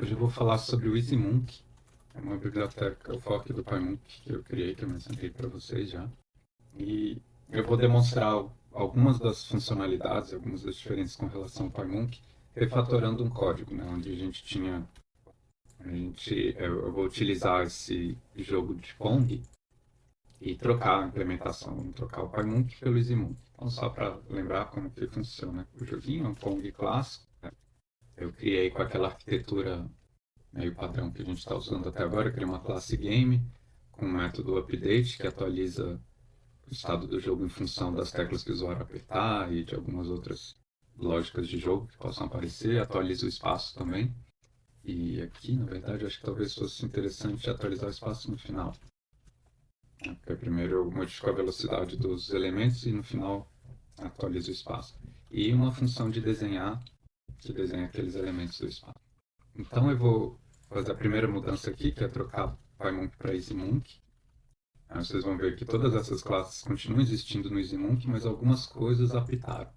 Hoje eu vou falar sobre o EasyMonk, é uma biblioteca, o fork do PyMonk que eu criei, que eu mencionei para vocês já. E eu vou demonstrar algumas das funcionalidades, algumas das diferenças com relação ao PyMonk, refatorando um código, né, onde eu vou utilizar esse jogo de Pong e trocar a implementação, trocar o PyMonk pelo EasyMonk. Então, só para lembrar como que funciona o joguinho, é um Pong clássico. Eu criei com aquela arquitetura meio padrão que a gente está usando até agora, criei uma classe game com um método update que atualiza o estado do jogo em função das teclas que o usuário apertar e de algumas outras lógicas de jogo que possam aparecer, atualiza o espaço também. E aqui, na verdade, acho que talvez fosse interessante atualizar o espaço no final. Porque primeiro eu modifico a velocidade dos elementos e no final atualizo o espaço. E uma função de desenhar, que desenha aqueles elementos do espaço. Então eu vou fazer a primeira mudança aqui, que é trocar PyMonk para EasyMonk. Aí vocês vão ver que todas essas classes continuam existindo no EasyMonk, mas algumas coisas apitaram.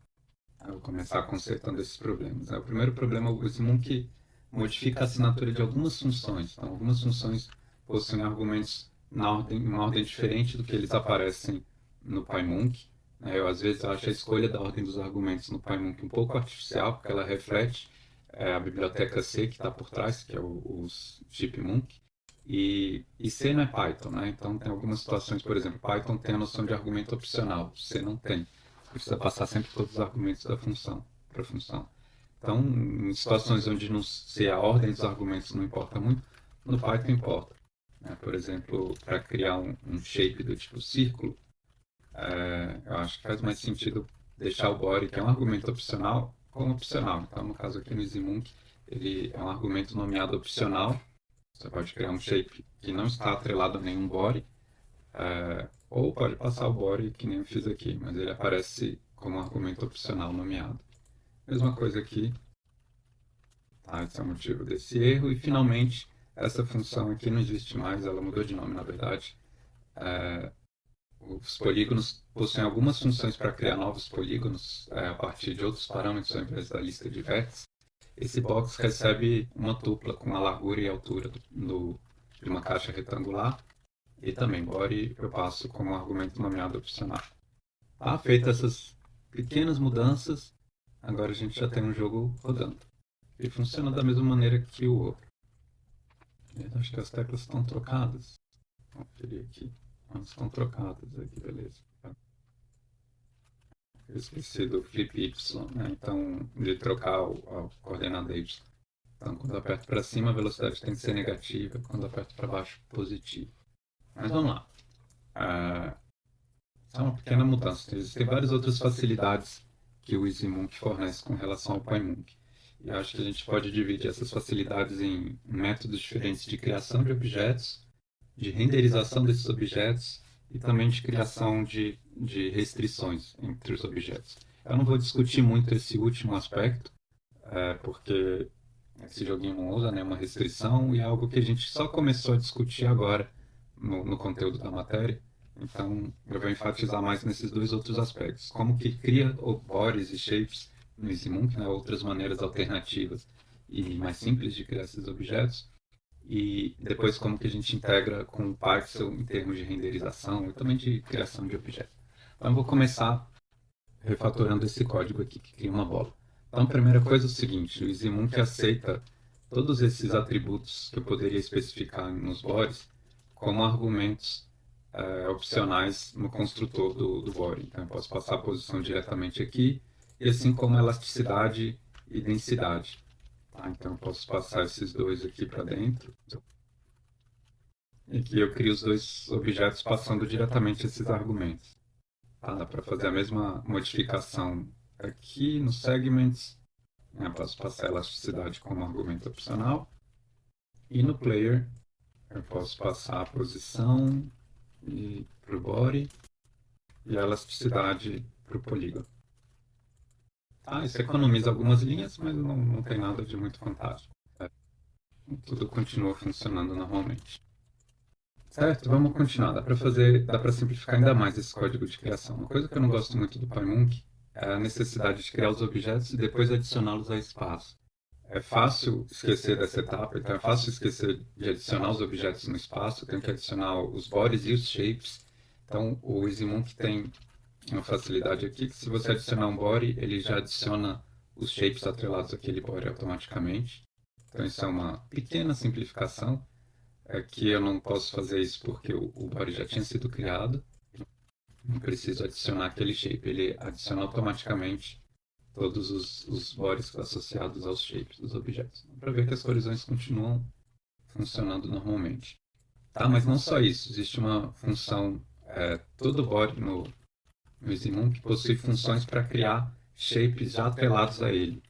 Aí eu vou começar consertando esses problemas. O primeiro problema é o EasyMonk modifica a assinatura de algumas funções. Então, algumas funções possuem argumentos em uma ordem diferente do que eles aparecem no PyMonk. Eu, às vezes, acho a escolha da ordem dos argumentos no PyMonk um pouco artificial, porque ela reflete a biblioteca C que está por trás, que é o SheepMonk. E C não é Python, né? Então tem algumas situações, por exemplo, Python tem a noção de argumento opcional, C não tem. Precisa passar sempre todos os argumentos da função para a função. Então, em situações onde não, se a ordem dos argumentos não importa muito, no Python importa. Por exemplo, para criar um shape do tipo círculo, eu acho que faz mais sentido deixar o body, que é um argumento opcional, como opcional. Então, no caso aqui no EasyMonk, ele é um argumento nomeado opcional. Você pode criar um shape que não está atrelado a nenhum body, ou pode passar o body, que nem eu fiz aqui, mas ele aparece como um argumento opcional nomeado. Mesma coisa aqui. Tá, esse é o motivo desse erro. E, finalmente, essa função aqui não existe mais, ela mudou de nome, na verdade. Os polígonos possuem algumas funções para criar novos polígonos a partir de outros parâmetros ao invés da lista de vértices. Esse box recebe uma tupla com a largura e altura de uma caixa retangular. E também body eu passo como argumento nomeado opcional. Tá? Feitas essas pequenas mudanças, agora a gente já tem um jogo rodando. E funciona da mesma maneira que o outro. Eu acho que as teclas estão trocadas. Vamos conferir aqui. Elas estão trocadas aqui, beleza. Eu esqueci do flip Y, né? Então, de trocar a coordenada Y. Então, quando eu aperto para cima, a velocidade tem que ser negativa. Quando eu aperto para baixo, positiva. Mas vamos lá. É uma pequena mudança. Existem várias outras facilidades que o EasyMonk fornece com relação ao PyMonk. E acho que a gente pode dividir essas facilidades em métodos diferentes de criação de objetos, de renderização desses objetos e também de criação de restrições entre os objetos. Eu não vou discutir muito esse último aspecto, porque esse joguinho não usa nenhuma restrição e é algo que a gente só começou a discutir agora no conteúdo da matéria. Então, eu vou enfatizar mais nesses dois outros aspectos. Como que cria bodies e shapes no EasyMonk, né? Outras maneiras alternativas e mais simples de criar esses objetos. E depois como que a gente integra com o Pixel em termos de renderização e também de criação de objetos. Então, eu vou começar refatorando esse código aqui, que cria uma bola. Então, a primeira coisa é o seguinte, o EasyMonk aceita todos esses atributos que eu poderia especificar nos bodies como argumentos opcionais no construtor do body. Então, eu posso passar a posição diretamente aqui, e assim como elasticidade e densidade. Tá? Então, eu posso passar esses dois aqui para dentro. E aqui eu crio os dois objetos passando diretamente esses argumentos. Tá? Dá para fazer a mesma modificação aqui no segments. Eu posso passar a elasticidade como argumento opcional. E no player, eu posso passar a posição para o body e a elasticidade para o polígono. Tá, isso economiza algumas linhas, mas não tem nada de muito fantástico. Tudo continua funcionando normalmente. Certo, vamos continuar. Dá para simplificar ainda mais esse código de criação. Uma coisa que eu não gosto muito do PyMonk é a necessidade de criar os objetos e depois adicioná-los a espaço. é fácil esquecer dessa etapa, então é fácil esquecer de adicionar os objetos no espaço, eu tenho que adicionar os bodies e os shapes. Então o EasyMonkey tem uma facilidade aqui que se você adicionar um body, ele já adiciona os shapes atrelados àquele body automaticamente. Então isso é uma pequena simplificação, que eu não posso fazer isso porque o body já tinha sido criado. Não preciso adicionar aquele shape, ele adiciona automaticamente todos os bodies associados aos shapes dos objetos. Para ver que as colisões continuam funcionando normalmente. Tá, mas não só isso, existe uma função, todo body no EasyMonkey possui funções para criar shapes já atrelados a ele.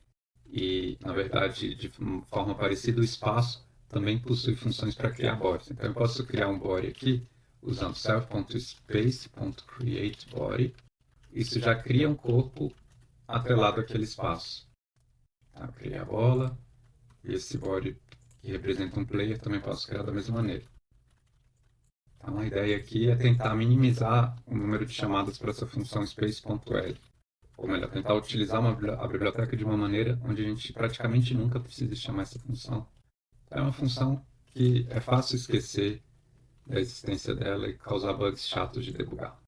E, na verdade, de forma parecida, o espaço também possui funções para criar bodies. Então, eu posso criar um body aqui usando self.space.createBody. Isso já cria um corpo atrelado àquele espaço. Tá? Eu criei a bola, e esse body que representa um player também posso criar da mesma maneira. Então, a ideia aqui é tentar minimizar o número de chamadas para essa função space.l. Ou melhor, tentar utilizar a biblioteca de uma maneira onde a gente praticamente nunca precisa chamar essa função. É uma função que é fácil esquecer da existência dela e causar bugs chatos de debugar.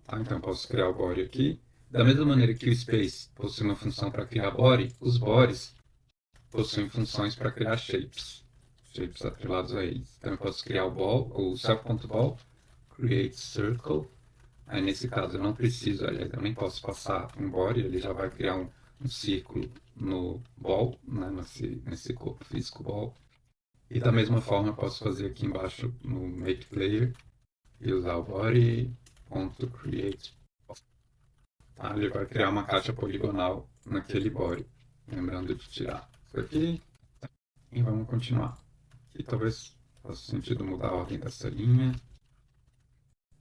Tá? Então, eu posso criar o body aqui. Da mesma maneira que o space possui uma função para criar body, os bodies possuem funções para criar shapes atrelados a eles. Então, eu posso criar o self.ball, create circle. Aí, nesse caso, eu não preciso, aliás, eu nem posso passar um body, ele já vai criar um círculo no ball, né, nesse corpo físico ball. E da mesma forma, eu posso fazer aqui embaixo no make player e usar o body.create. Tá? Ele vai criar uma caixa poligonal naquele body, lembrando de tirar isso aqui. E vamos continuar. Aqui talvez faça sentido mudar a ordem dessa linha.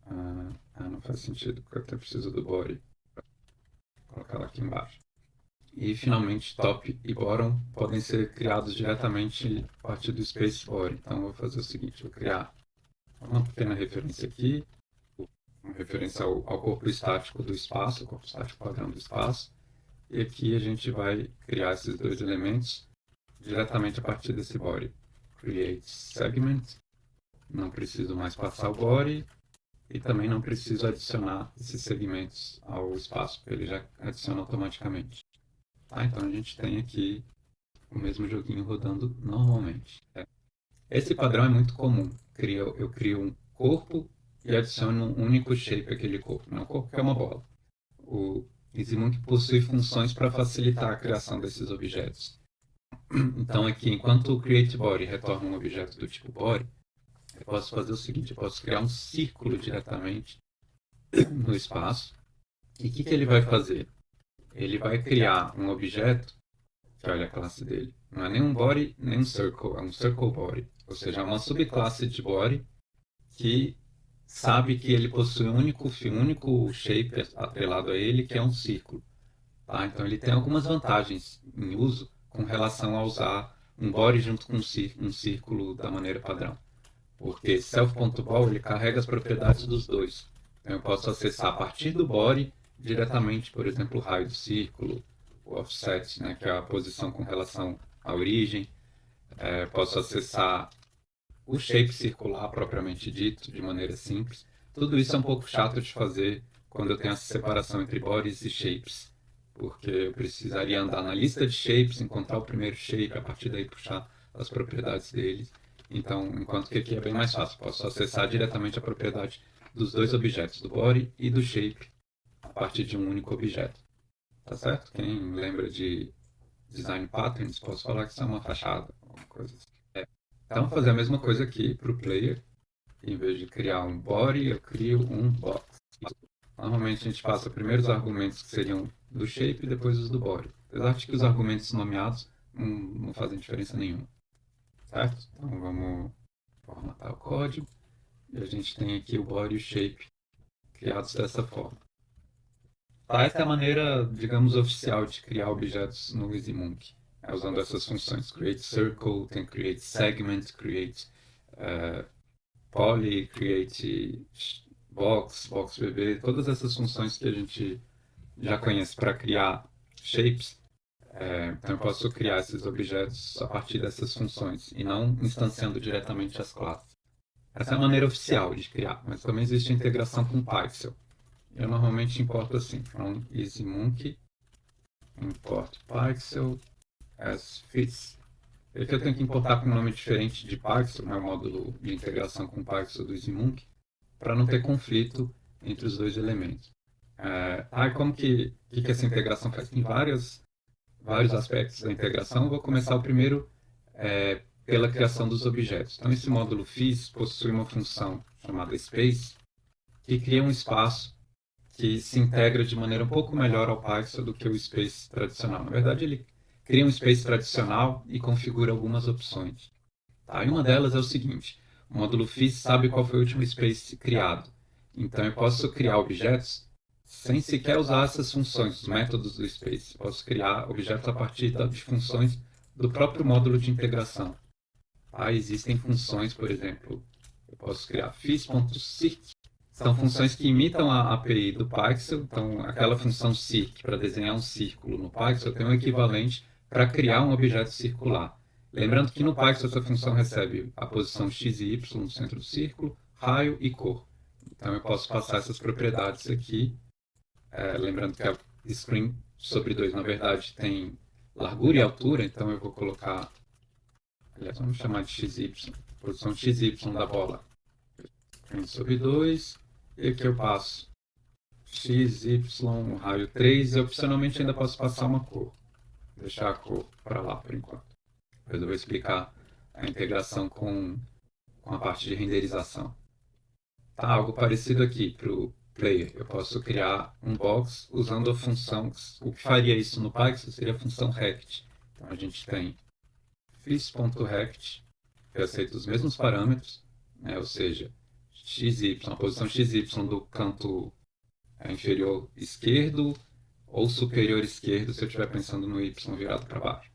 Não faz sentido, porque eu até preciso do body. Vou colocar ela aqui embaixo. E finalmente, top e bottom podem ser criados diretamente a partir do space body. Então eu vou fazer o seguinte, vou criar uma pequena referência aqui, uma referência ao corpo estático do espaço, o corpo estático padrão do espaço. E aqui a gente vai criar esses dois elementos diretamente a partir desse body. Create segment. Não preciso mais passar o body. E também não preciso adicionar esses segmentos ao espaço, porque ele já adiciona automaticamente. Tá? Então a gente tem aqui o mesmo joguinho rodando normalmente. Esse padrão é muito comum. Eu crio um corpo e adiciono um único shape àquele corpo. Um corpo que é uma bola. O EasyMonkey possui funções para facilitar a criação desses objetos. Então aqui, enquanto o createBody retorna um objeto do tipo body, eu posso fazer o seguinte, eu posso criar um círculo diretamente no espaço. E o que ele vai fazer? Ele vai criar um objeto, que olha a classe dele, não é nem um body, nem um circle, é um circle body. Ou seja, é uma subclasse de body que sabe que ele possui um único shape atrelado a ele, que é um círculo. Tá? Então ele tem algumas vantagens em uso com relação a usar um body junto com um círculo da maneira padrão. Porque self.ball ele carrega as propriedades dos dois. Então, eu posso acessar a partir do body diretamente, por exemplo, o raio do círculo, o offset, né, que é a posição com relação à origem. Posso acessar o shape circular propriamente dito, de maneira simples. Tudo isso é um pouco chato de fazer quando eu tenho essa separação entre bodies e shapes, porque eu precisaria andar na lista de shapes, encontrar o primeiro shape, a partir daí puxar as propriedades deles. Então, enquanto que aqui é bem mais fácil, posso acessar diretamente a propriedade dos dois objetos, do body e do shape, a partir de um único objeto. Tá certo? Quem lembra de design patterns, posso falar que isso é uma fachada, alguma coisa assim. Então, vou fazer a mesma coisa aqui para o player. Em vez de criar um body, eu crio um box. Normalmente a gente passa primeiro os argumentos que seriam do shape e depois os do body. Apesar de que os argumentos nomeados não fazem diferença nenhuma. Certo? Então vamos formatar o código. E a gente tem aqui o body e o shape criados dessa forma. Tá, essa é a maneira, digamos, oficial de criar objetos no EasyMonkey. Usando essas funções. Create circle, tem create segment, create poly, create box, box BB. Todas essas funções que a gente já conhece para criar shapes Então eu posso criar esses objetos a partir dessas funções e não instanciando diretamente as classes. Essa é a maneira oficial de criar, mas também existe a integração com Pixel. Eu normalmente importo assim, from EasyMonkey, import Pixel as fits. Aqui eu tenho que importar com um nome diferente de Pixel, né, o módulo de integração com Pixel do EasyMonkey, para não ter conflito entre os dois elementos. Como que essa integração faz? Tem vários aspectos da integração. Vou começar o primeiro pela criação dos objetos. Então, esse módulo fis possui uma função chamada space, que cria um espaço que se integra de maneira um pouco melhor ao Pixel do que o space tradicional. Na verdade, ele cria um space tradicional e configura algumas opções. Tá? E uma delas é o seguinte: o módulo fis sabe qual foi o último space criado. Então, eu posso criar objetos sem sequer usar essas funções, os métodos do space. Eu posso criar objetos a partir de funções do próprio módulo de integração. Existem funções, por exemplo, eu posso criar fis.circ. São funções que imitam a API do Pixel. Então, aquela função circ para desenhar um círculo no Pixel tem um equivalente para criar um objeto circular. Lembrando que no Pixel essa função recebe a posição x e y no centro do círculo, raio e cor. Então, eu posso passar essas propriedades aqui. Lembrando que a screen sobre 2, na verdade, tem largura e altura. Então, eu vou colocar... Aliás, vamos chamar de xy. Posição xy da bola. Screen sobre 2. E aqui eu passo x, y, raio 3. E opcionalmente ainda posso passar uma cor. Vou deixar a cor para lá por enquanto. Depois eu vou explicar a integração com a parte de renderização. Algo parecido aqui para o player. Eu posso criar um box usando a função... O que faria isso no Pixel seria a função rect. Então a gente tem fis.rect, que aceita os mesmos parâmetros, né? Ou seja, xy, a posição xy do canto inferior esquerdo ou superior esquerdo, se eu estiver pensando no y virado para baixo.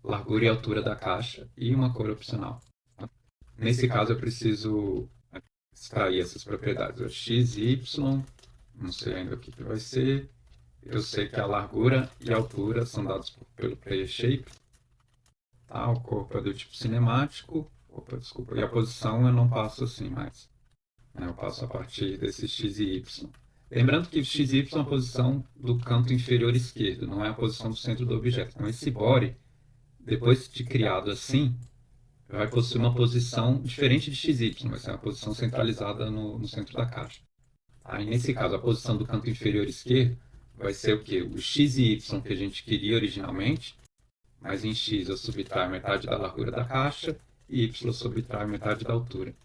Largura e altura da caixa e uma cor opcional. Nesse caso, eu preciso extrair essas propriedades. O x, y, não sei ainda o que vai ser. Eu sei que a largura e a altura são dados pelo player shape. O corpo é do tipo cinemático. E a posição eu não passo assim mais. Eu passo a partir desse x e y. Lembrando que x e y é a posição do canto inferior esquerdo, não é a posição do centro do objeto. Então esse body, depois de criado assim, vai possuir uma posição diferente de x e y, vai ser uma posição centralizada no centro da caixa. E nesse caso, a posição do canto inferior esquerdo vai ser o quê? O x e y que a gente queria originalmente, mas em x eu subtraio metade da largura da caixa e y eu subtraio metade da altura.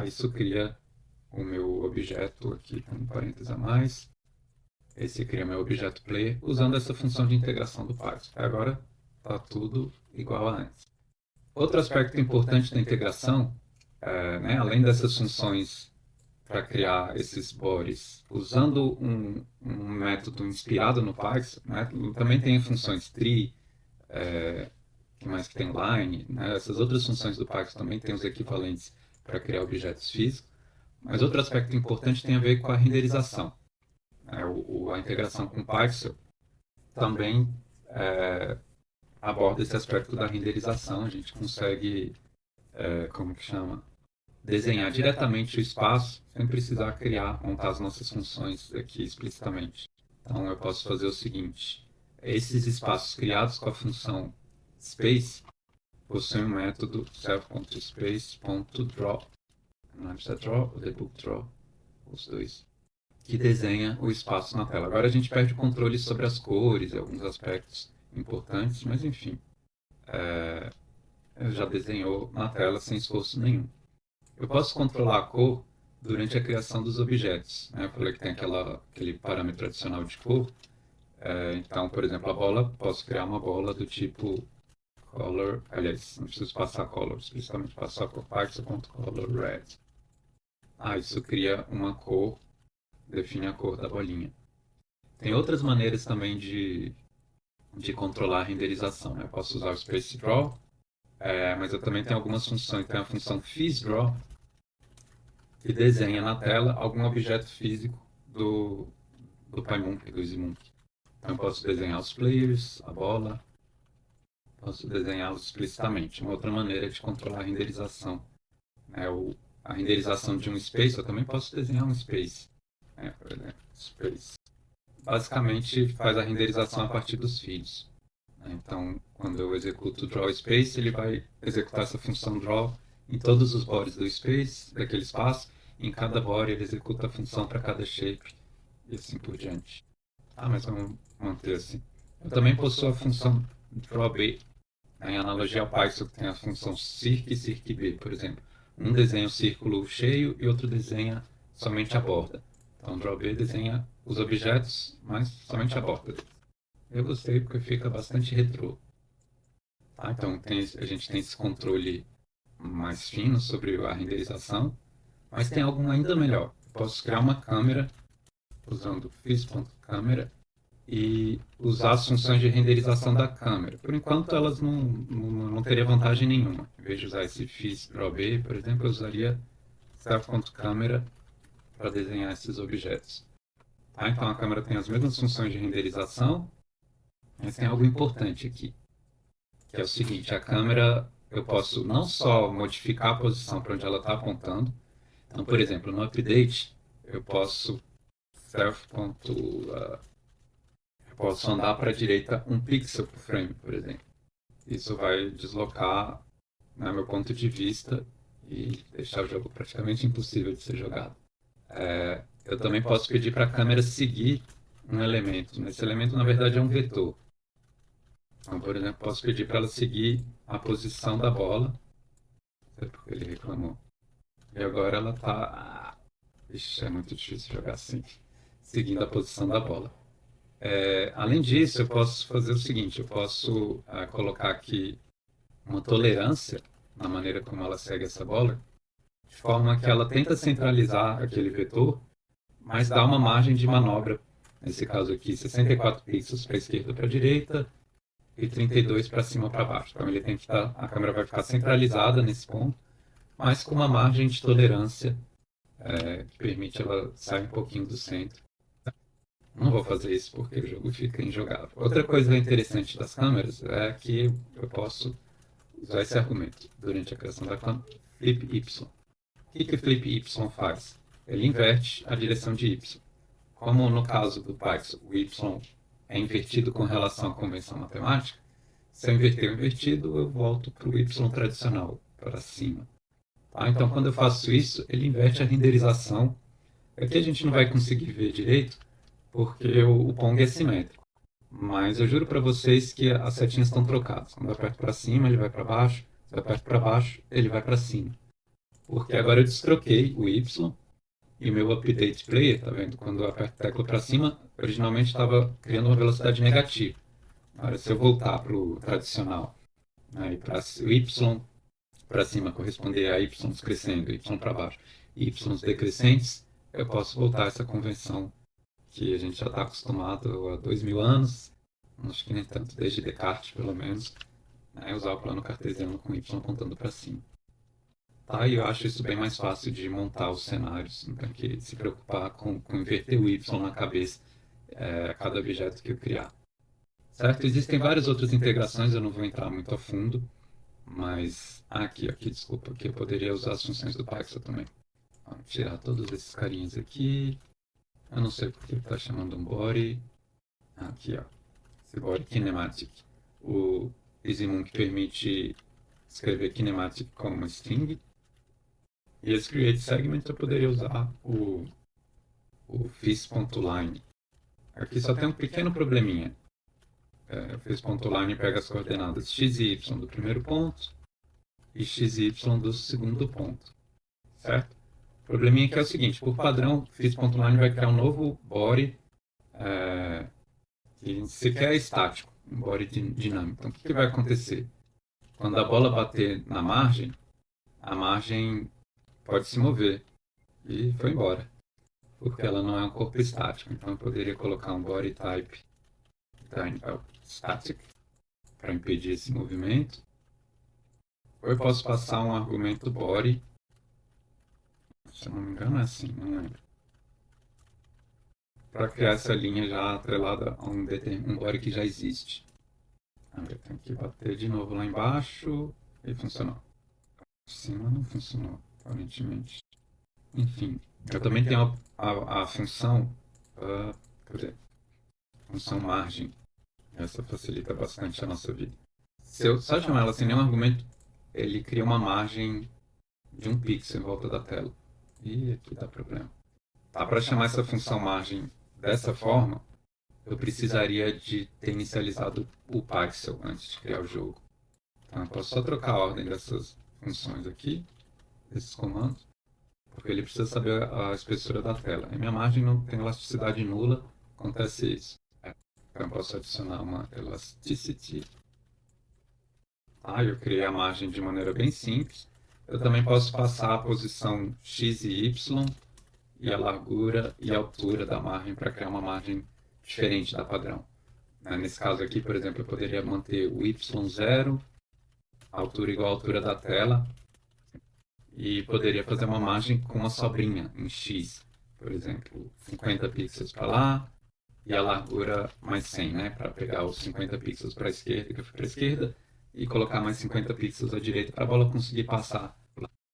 Isso cria o meu objeto aqui com um parênteses a mais. Esse cria meu objeto player usando essa função de integração do Python. Agora está tudo igual a antes. Outro aspecto importante da integração, além dessas funções para criar esses bodies, usando um método inspirado no Python, também tem funções tree, que mais que tem line, essas outras funções do Python também tem os equivalentes para criar objetos físicos. Mas outro aspecto importante tem a ver com a renderização. A integração com Python também aborda esse aspecto da renderização. A gente consegue, desenhar diretamente o espaço sem precisar montar as nossas funções aqui explicitamente. Então eu posso fazer o seguinte: esses espaços criados com a função space possuem um método self.space.draw, não é draw ou debug draw, os dois, que desenha o espaço na tela. Agora a gente perde o controle sobre as cores e alguns aspectos importantes, mas enfim, já desenhou na tela sem esforço nenhum. Eu posso controlar a cor durante a criação dos objetos. Eu falei que tem aquele parâmetro adicional de cor. Então, por exemplo, a bola, posso criar uma bola do tipo color, aliás, não preciso passar color, explicitamente passo a cor Python.color red. Isso cria uma cor, define a cor da bolinha. Tem outras maneiras também de controlar a renderização. Eu posso usar o Space Draw, mas eu também tenho algumas funções. Tem a função FizDraw, que desenha na tela algum objeto físico do PyMonkey, do EasyMonkey. Então eu posso desenhar os players, a bola, posso desenhá-los explicitamente. Uma outra maneira de controlar a renderização, né? A renderização de um space, eu também posso desenhar um space, né? Por exemplo, space. Basicamente faz a renderização a partir dos fios. Então, quando eu executo o draw space, ele vai executar essa função draw em todos os bodies do space, daquele espaço. Em cada body ele executa a função para cada shape e assim por diante. Mas vamos manter assim. Eu também possuo a função drawB, né, em analogia ao Python, que tem a função circ e circB, por exemplo. Um desenha o círculo cheio e outro desenha somente a borda. Então, o drawB desenha os objetos, mas somente a borda. Eu gostei porque fica bastante retrô. Então, a gente tem esse controle mais fino sobre a renderização, mas tem algo ainda melhor. Eu posso criar uma câmera usando fis.camera e usar as funções de renderização da câmera. Por enquanto, elas não teriam vantagem nenhuma. Em vez de usar esse fis.drawB, por exemplo, eu usaria self.camera para desenhar esses objetos. Então, a câmera tem as mesmas funções de renderização, mas tem algo importante aqui, que é o seguinte: a câmera, eu posso não só modificar a posição para onde ela está apontando. Então, por exemplo, no update, eu posso eu posso andar para a direita um pixel por frame, por exemplo. Isso vai deslocar, né, meu ponto de vista e deixar o jogo praticamente impossível de ser jogado. Eu também posso pedir para a câmera seguir um elemento. Esse elemento, na verdade, é um vetor. Então, por exemplo, posso pedir para ela seguir a posição da bola. Não sei porque ele reclamou. E agora ela está... Ixi, é muito difícil jogar assim, seguindo a posição da bola. Além disso, eu posso fazer o seguinte: eu posso colocar aqui uma tolerância na maneira como ela segue essa bola, de forma que ela tenta centralizar aquele vetor, mas dá uma margem de manobra, nesse caso aqui, 64 pixels para a esquerda para a direita e 32 para cima para baixo. Então ele tem que estar, a câmera vai ficar centralizada nesse ponto, mas com uma margem de tolerância que permite ela sair um pouquinho do centro. Não vou fazer isso porque o jogo fica injogável. Outra coisa interessante das câmeras é que eu posso usar esse argumento durante a criação da câmera, flip Y. O que o flip Y faz? Ele inverte a direção de Y. Como no caso do Python, o Y é invertido com relação à convenção matemática, se eu inverter o invertido, eu volto para o Y tradicional, para cima. Então, quando eu faço isso, ele inverte a renderização. Aqui a gente não vai conseguir ver direito, porque o Pong é simétrico. Mas eu juro para vocês que as setinhas estão trocadas. Quando eu aperto para cima, ele vai para baixo. Se eu aperto para baixo, ele vai para cima. Porque agora eu destroquei o Y e o meu update player, tá vendo? Quando eu aperto a tecla para cima, originalmente estava criando uma velocidade negativa. Agora, se eu voltar para o tradicional, né, e para o Y para cima corresponder a Y crescendo, Y para baixo, Y decrescentes, eu posso voltar a essa convenção que a gente já está acostumado há 2000 anos, acho que nem tanto, desde Descartes pelo menos, né, usar o plano cartesiano com Y apontando para cima. E eu acho isso bem mais fácil de montar os cenários, não tem que se preocupar com inverter o Y na cabeça a cada objeto que eu criar. Certo? Existem várias outras integrações, eu não vou entrar muito a fundo, mas aqui, desculpa, aqui eu poderia usar as funções do Python também. Vamos tirar todos esses carinhas aqui. Eu não sei porque ele está chamando um body. Aqui, ó. Esse body kinematic. O EasyMoon permite escrever kinematic como uma string. E esse create segment eu poderia usar o fis.line. Aqui só tem um pequeno probleminha. O fis.line pega as coordenadas x e y do primeiro ponto e x e y do segundo ponto. Certo? O probleminha aqui é o seguinte: por padrão, fis.line vai criar um novo body que sequer é estático, um body dinâmico. Então, o que vai acontecer? Quando a bola bater na margem, a margem pode se mover e foi embora, porque ela não é um corpo estático. Então, eu poderia colocar um body type static para impedir esse movimento. Ou eu posso passar um argumento body, se eu não me engano é assim, não lembro, para criar essa linha já atrelada a um body que já existe. Eu tenho que bater de novo lá embaixo e funcionou. De cima não funcionou, aparentemente. Enfim, eu também tenho a função, quer dizer, função margem. Essa facilita bastante a nossa vida. Se eu só chamar ela sem nenhum argumento, ele cria uma margem de 1 pixel em volta da tela. E aqui dá problema. Tá, para chamar essa função margem dessa forma, eu precisaria de ter inicializado o pixel antes de criar o jogo. Então eu posso só trocar a ordem dessas funções aqui, desses comandos, porque ele precisa saber a espessura da tela. E minha margem não tem elasticidade nula, acontece isso. Então eu posso adicionar uma elasticity. Eu criei a margem de maneira bem simples. Eu também posso passar a posição x e y e a largura e a altura da margem para criar uma margem diferente da padrão. Nesse caso aqui, por exemplo, eu poderia manter o y0, a altura igual à altura da tela, e poderia fazer uma margem com uma sobrinha em x, por exemplo, 50 pixels para lá e a largura mais 100, né, para pegar os 50 pixels para a esquerda, que eu fui para a esquerda, e colocar mais 50 pixels à direita para a bola conseguir passar,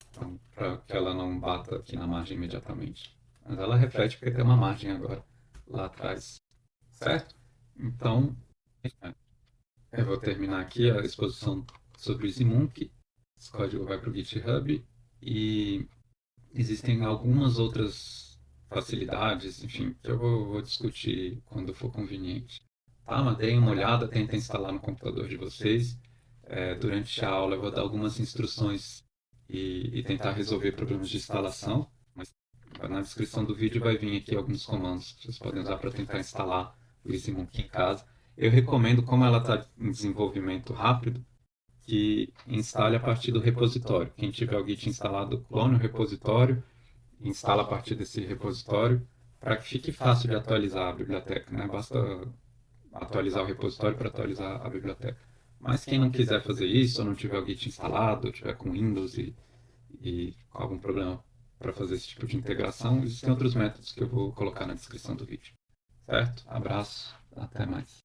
então, para que ela não bata aqui na margem imediatamente. Mas ela reflete porque tem uma margem agora lá atrás, certo? Então, eu vou terminar aqui a exposição sobre o Zimunk. Esse código vai para o GitHub e existem algumas outras facilidades, enfim, que eu vou discutir quando for conveniente. Tá, mas deem uma olhada, tentem instalar no computador de vocês. Durante a aula eu vou dar algumas instruções e tentar resolver problemas de instalação, mas na descrição do vídeo vai vir aqui alguns comandos que vocês podem usar para tentar instalar o EasyMonkey em casa. Eu recomendo, como ela está em desenvolvimento rápido, que instale a partir do repositório. Quem tiver o Git instalado, clone o repositório, instala a partir desse repositório, para que fique fácil de atualizar a biblioteca, né? Basta atualizar o repositório para atualizar a biblioteca. Mas quem não quiser fazer isso, ou não tiver o Git instalado, ou tiver com Windows e com algum problema para fazer esse tipo de integração, existem outros métodos que eu vou colocar na descrição do vídeo. Certo? Abraço, até mais.